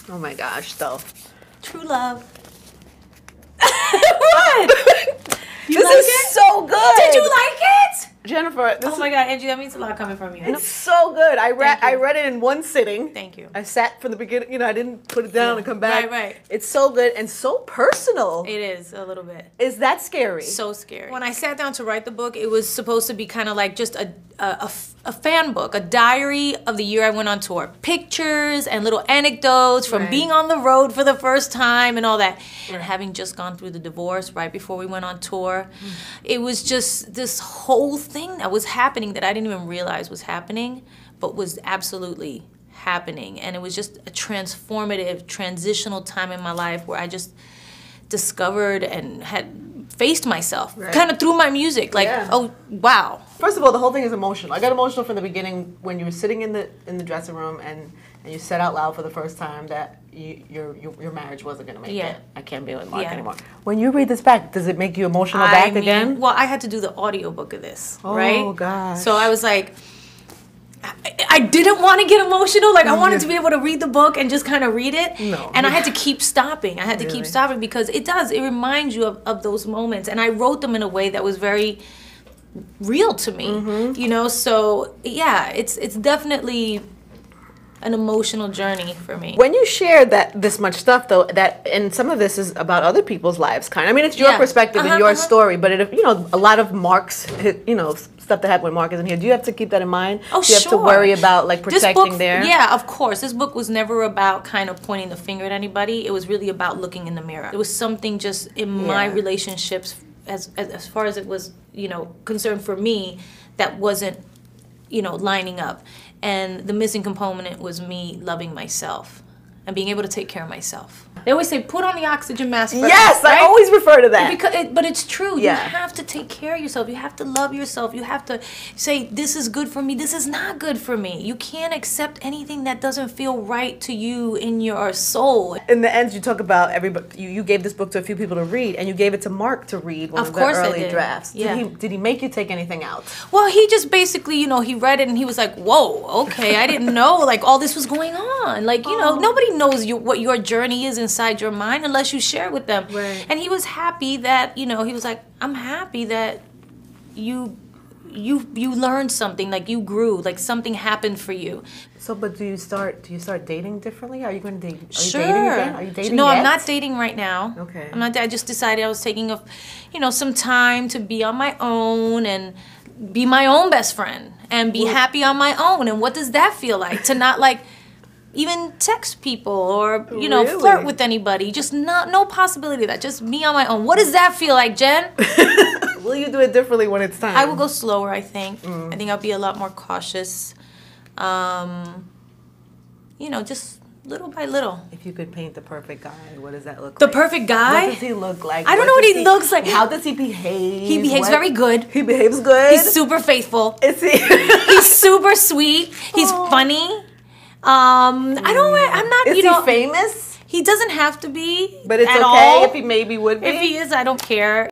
Oh my gosh, though. True love. What? This is so good. Did you like it? Jennifer, Oh my God, Angie, that means a lot coming from you. It's so good. I read it in one sitting. Thank you. I sat from the beginning, you know, I didn't put it down and come back. Right. It's so good and so personal. It is, a little bit. Is that scary? So scary. When I sat down to write the book, it was supposed to be kind of like just a fan book, a diary of the year I went on tour. Pictures and little anecdotes from being on the road for the first time and all that. And having just gone through the divorce right before we went on tour, it was just this whole thing that was happening that I didn't even realize was happening, but was absolutely happening. And it was just a transformative, transitional time in my life where I just discovered and had faced myself, kind of through my music. Like, oh, wow. First of all, the whole thing is emotional. I got emotional from the beginning when you were sitting in the dressing room and you said out loud for the first time that your marriage wasn't going to make it. I can't be with Mark anymore. When you read this back, does it make you emotional again? Well, I had to do the audiobook of this, right? Oh, gosh. So I was like, I didn't want to get emotional. Like, I wanted to be able to read the book and just kind of read it. No. And I had to keep stopping. I had to keep stopping because it reminds you of those moments. And I wrote them in a way that was very real to me, you know? So, yeah, it's definitely an emotional journey for me. When you share this much stuff, though, and some of this is about other people's lives, kind of. I mean, it's your perspective and your story, but a lot of Mark's, stuff that happened with Mark isn't here. Do you have to keep that in mind? Oh, Do you have to worry about like protecting their? Yeah, of course. This book was never about kind of pointing the finger at anybody. It was really about looking in the mirror. It was something just in my relationships, as far as it was, concerned for me, that wasn't, lining up. And the missing component was me loving myself and being able to take care of myself. They always say, put on the oxygen mask first. Yes, right? I always refer to that. But it's true. You have to take care of yourself. You have to love yourself. You have to say, this is good for me. This is not good for me. You can't accept anything that doesn't feel right to you in your soul. In the end, you talk about everybody. You gave this book to a few people to read, and you gave it to Mark to read one of the early drafts. Did he make you take anything out? Well, he just basically, he read it and he was like, whoa, okay, I didn't know like all this was going on. Like, nobody knows what your journey is inside your mind unless you share with them. Right. And he was happy that, he was like, I'm happy that you learned something, like you grew, like something happened for you. So, but do you start dating differently? Are you going to date? Sure. Are you dating again? Are you dating No, yet? I'm not dating right now. Okay. I'm not. I just decided I was taking some time to be on my own and be my own best friend and be happy on my own. And what does that feel like? To not like even text people or flirt with anybody. Just no possibility of that. Just me on my own. What does that feel like, Jen? Will you do it differently when it's time? I will go slower, I think. I think I'll be a lot more cautious. Just little by little. If you could paint the perfect guy, what does that look like? The perfect guy? What does he look like? I don't know what he looks like. How does he behave? He behaves very good. He behaves good? He's super faithful. Is he? He's super sweet. He's funny. I'm not, Is he famous? He doesn't have to be. But it's at okay all. if he maybe would be? If he is, I don't care.